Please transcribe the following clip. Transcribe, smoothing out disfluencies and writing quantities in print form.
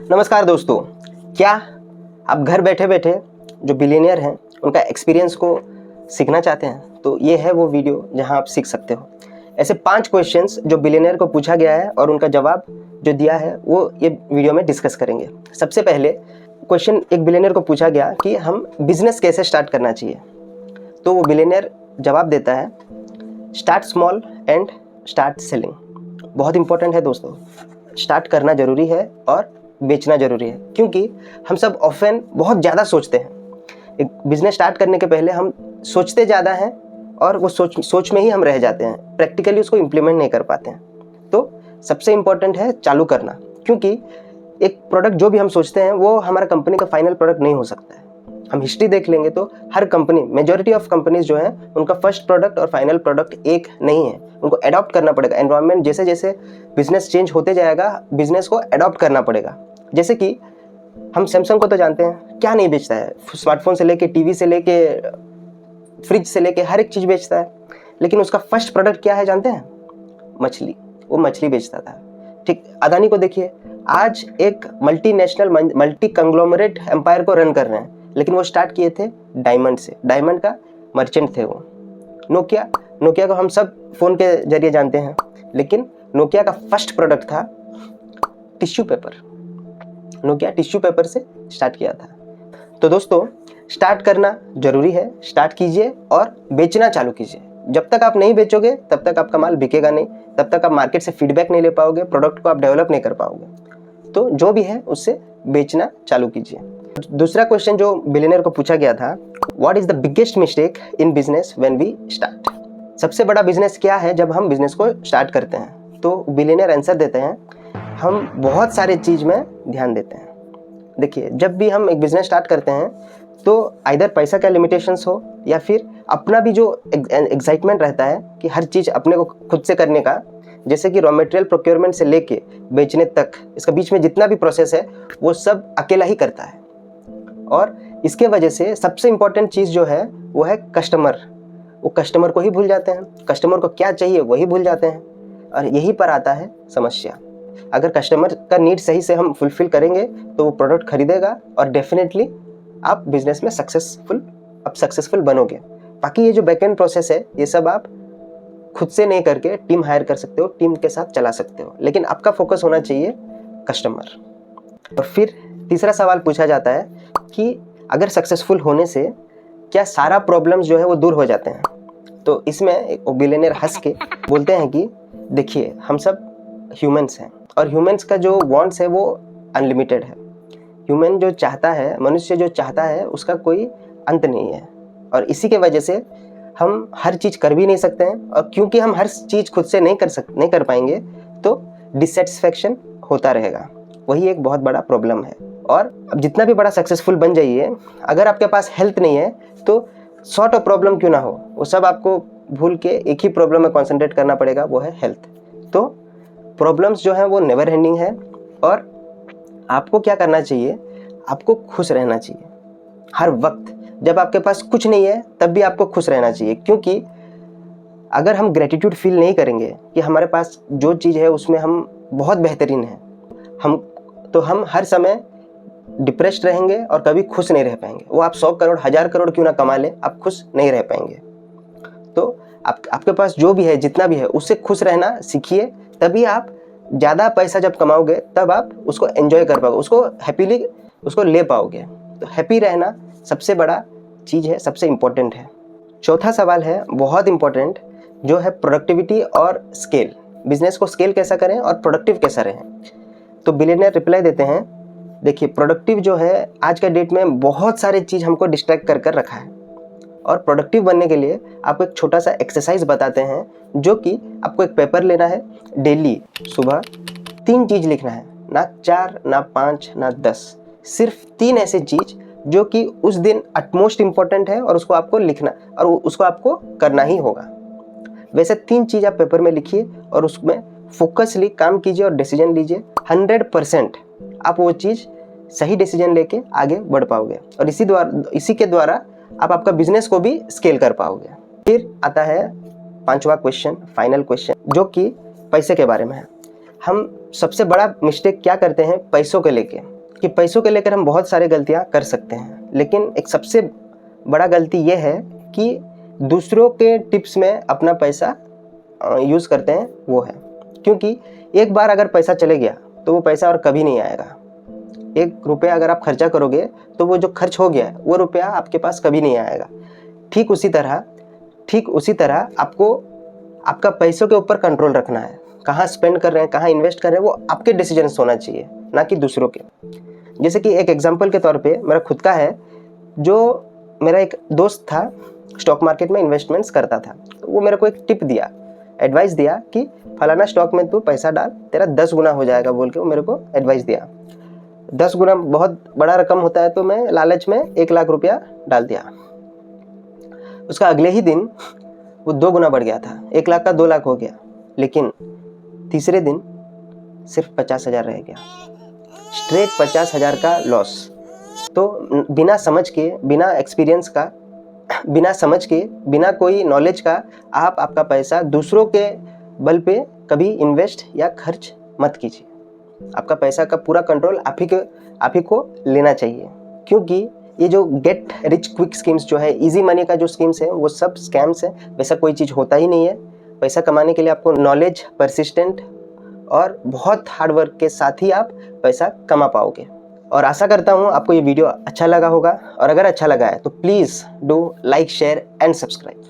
नमस्कार दोस्तों, क्या आप घर बैठे बैठे जो बिलियनियर हैं उनका एक्सपीरियंस को सीखना चाहते हैं? तो ये है वो वीडियो जहां आप सीख सकते हो। ऐसे 5 क्वेश्चंस जो बिलियनियर को पूछा गया है और उनका जवाब जो दिया है वो ये वीडियो में डिस्कस करेंगे। सबसे पहले क्वेश्चन एक बिलियनियर को पूछा गया कि हम बिजनेस कैसे स्टार्ट करना चाहिए। तो वो बिलियनियर जवाब देता है, start small and start selling. बहुत इंपॉर्टेंट है दोस्तों, स्टार्ट करना ज़रूरी है और बेचना ज़रूरी है, क्योंकि हम सब ऑफन बहुत ज़्यादा सोचते हैं। एक बिज़नेस स्टार्ट करने के पहले हम सोचते ज़्यादा हैं और वो सोच में ही हम रह जाते हैं, प्रैक्टिकली उसको इम्प्लीमेंट नहीं कर पाते हैं। तो सबसे इम्पॉर्टेंट है चालू करना, क्योंकि एक प्रोडक्ट जो भी हम सोचते हैं वो हमारा कंपनी का फाइनल प्रोडक्ट नहीं हो सकता है। हम हिस्ट्री देख लेंगे तो हर कंपनी, मेजॉरिटी ऑफ कंपनीज जो है उनका फर्स्ट प्रोडक्ट और फाइनल प्रोडक्ट एक नहीं है। उनको अडॉप्ट करना पड़ेगा। एनवायरनमेंट जैसे जैसे बिजनेस चेंज होते जाएगा, बिजनेस को अडॉप्ट करना पड़ेगा। जैसे कि हम सैमसंग को तो जानते हैं, क्या नहीं बेचता है, स्मार्टफोन से लेके टीवी से लेके फ्रिज से लेके हर एक चीज़ बेचता है। लेकिन उसका फर्स्ट प्रोडक्ट क्या है जानते हैं? मछली। वो मछली बेचता था। ठीक, अदानी को देखिए, आज एक मल्टीनेशनल मल्टी कंग्लोमरेट एम्पायर को रन कर रहे हैं, लेकिन वो स्टार्ट किए थे डायमंड से। डायमंड का मर्चेंट थे वो। नोकिया को हम सब फ़ोन के जरिए जानते हैं, लेकिन नोकिया का फर्स्ट प्रोडक्ट था tissue paper. Nokia tissue paper से स्टार्ट किया था। तो दोस्तों, स्टार्ट करना ज़रूरी है। स्टार्ट कीजिए और बेचना चालू कीजिए। जब तक आप नहीं बेचोगे तब तक आपका माल बिकेगा नहीं, तब तक आप मार्केट से फीडबैक नहीं ले पाओगे, प्रोडक्ट को आप डेवलप नहीं कर पाओगे। तो जो भी है उससे बेचना चालू कीजिए। दूसरा क्वेश्चन जो बिलियनियर को पूछा गया था, what is the biggest mistake in business when we start? सबसे बड़ा बिजनेस क्या है जब हम बिजनेस को स्टार्ट करते हैं? तो बिलियनियर आंसर देते हैं, हम बहुत सारे चीज़ में ध्यान देते हैं। देखिए, जब भी हम एक बिज़नेस स्टार्ट करते हैं तो आइदर पैसा का लिमिटेशंस हो या फिर अपना भी जो एक्साइटमेंट रहता है कि हर चीज़ अपने को खुद से करने का, जैसे कि रॉ मटेरियल प्रोक्योरमेंट से लेके बेचने तक, इसका बीच में जितना भी प्रोसेस है वो सब अकेला ही करता है। और इसके वजह से सबसे इम्पॉर्टेंट चीज़ जो है वो है कस्टमर। वो कस्टमर को ही भूल जाते हैं, कस्टमर को क्या चाहिए वही भूल जाते हैं, और यहीं पर आता है समस्या। अगर कस्टमर का नीड सही से हम फुलफिल करेंगे तो वो प्रोडक्ट खरीदेगा और डेफिनेटली आप बिजनेस में सक्सेसफुल बनोगे। बाकी ये जो बैकएंड प्रोसेस है ये सब आप खुद से नहीं करके टीम हायर कर सकते हो, टीम के साथ चला सकते हो, लेकिन आपका फोकस होना चाहिए कस्टमर। और फिर तीसरा सवाल पूछा जाता है कि अगर सक्सेसफुल होने से क्या सारा प्रॉब्लम्स जो है वो दूर हो जाते हैं? तो इसमें एक बिलियनियर हंस के बोलते हैं कि देखिए, हम सब ह्यूमंस हैं और ह्यूमंस का जो वांट्स है वो अनलिमिटेड है। ह्यूमन जो चाहता है, मनुष्य जो चाहता है उसका कोई अंत नहीं है, और इसी के वजह से हम हर चीज़ कर भी नहीं सकते हैं। और क्योंकि हम हर चीज़ खुद से नहीं कर पाएंगे तो डिससेटिस्फैक्शन होता रहेगा। वही एक बहुत बड़ा प्रॉब्लम है। और अब जितना भी बड़ा सक्सेसफुल बन जाइए, अगर आपके पास हेल्थ नहीं है तो सॉर्ट ऑफ प्रॉब्लम क्यों ना हो, वो सब आपको भूल के एक ही प्रॉब्लम में कॉन्सेंट्रेट करना पड़ेगा, वो है हेल्थ। तो प्रॉब्लम्स जो हैं वो नेवर एंडिंग है, और आपको क्या करना चाहिए? आपको खुश रहना चाहिए हर वक्त। जब आपके पास कुछ नहीं है तब भी आपको खुश रहना चाहिए, क्योंकि अगर हम ग्रेटिट्यूड फील नहीं करेंगे कि हमारे पास जो चीज़ है उसमें हम बहुत बेहतरीन हैं, हम हर समय डिप्रेस्ड रहेंगे और कभी खुश नहीं रह पाएंगे। वो आप 100 करोड़ 1000 करोड़ क्यों ना कमा लें, आप खुश नहीं रह पाएंगे। तो आपके पास जो भी है, जितना भी है, उससे खुश रहना सीखिए। तभी आप ज़्यादा पैसा जब कमाओगे तब आप उसको एंजॉय कर पाओगे, उसको हैप्पीली उसको ले पाओगे। तो हैप्पी रहना सबसे बड़ा चीज़ है, सबसे इम्पोर्टेंट है। चौथा सवाल है बहुत इम्पोर्टेंट, जो है प्रोडक्टिविटी और स्केल। बिजनेस को स्केल कैसा करें और प्रोडक्टिव कैसा रहें? तो बिलियनियर रिप्लाई देते हैं, देखिए, प्रोडक्टिव जो है आज के डेट में बहुत सारे चीज़ हमको डिस्ट्रैक्ट कर रखा है, और प्रोडक्टिव बनने के लिए आपको एक छोटा सा एक्सरसाइज बताते हैं, जो कि आपको एक पेपर लेना है, डेली सुबह 3 चीज़ लिखना है, ना 4 ना 5 ना 10, सिर्फ 3 ऐसे चीज़ जो कि उस दिन अटमोस्ट इम्पोर्टेंट है और उसको आपको लिखना और उसको आपको करना ही होगा। वैसे 3 चीज़ आप पेपर में लिखिए और उसमें फोकसली काम कीजिए और डिसीजन लीजिए। 100% आप वो चीज़ सही डिसीजन लेके आगे बढ़ पाओगे, और इसी के द्वारा आप आपका बिजनेस को भी स्केल कर पाओगे। फिर आता है 5वां क्वेश्चन, फाइनल क्वेश्चन, जो कि पैसे के बारे में है। हम सबसे बड़ा मिस्टेक क्या करते हैं पैसों के लेके, कि पैसों के लेकर हम बहुत सारे गलतियां कर सकते हैं, लेकिन एक सबसे बड़ा गलती ये है कि दूसरों के टिप्स में अपना पैसा यूज़ करते हैं, वो है। क्योंकि एक बार अगर पैसा चले गया तो वो पैसा और कभी नहीं आएगा। 1 रुपया अगर आप खर्चा करोगे तो वो जो खर्च हो गया वो रुपया आपके पास कभी नहीं आएगा। ठीक उसी तरह आपको आपका पैसों के ऊपर कंट्रोल रखना है। कहाँ स्पेंड कर रहे हैं, कहाँ इन्वेस्ट कर रहे हैं, वो आपके डिसीजंस होना चाहिए, ना कि दूसरों के। जैसे कि एक एग्जांपल के तौर पे मेरा खुद का है, जो मेरा एक दोस्त था स्टॉक मार्केट में इन्वेस्टमेंट्स करता था, तो वो मेरे को एक टिप दिया, एडवाइस दिया कि फलाना स्टॉक में तू पैसा डाल, तेरा 10 गुना हो जाएगा बोल के वो मेरे को एडवाइस दिया। 10 गुना बहुत बड़ा रकम होता है, तो मैं लालच में 1 लाख रुपया डाल दिया। उसका अगले ही दिन वो 2 गुना बढ़ गया था, 1 लाख का 2 लाख हो गया, लेकिन तीसरे दिन सिर्फ 50,000 रह गया, स्ट्रेट 50,000 का लॉस। तो बिना समझ के, बिना एक्सपीरियंस का, बिना समझ के, बिना कोई नॉलेज का आप आपका पैसा दूसरों के बल पे कभी इन्वेस्ट या खर्च मत कीजिए। आपका पैसा का पूरा कंट्रोल आप ही को लेना चाहिए, क्योंकि ये जो गेट रिच क्विक स्कीम्स जो है, इजी मनी का जो स्कीम्स है, वो सब स्कैम्स है। वैसा कोई चीज़ होता ही नहीं है। पैसा कमाने के लिए आपको नॉलेज, परसिस्टेंट और बहुत हार्ड वर्क के साथ ही आप पैसा कमा पाओगे। और आशा करता हूँ आपको ये वीडियो अच्छा लगा होगा, और अगर अच्छा लगा है तो please do like, share and subscribe.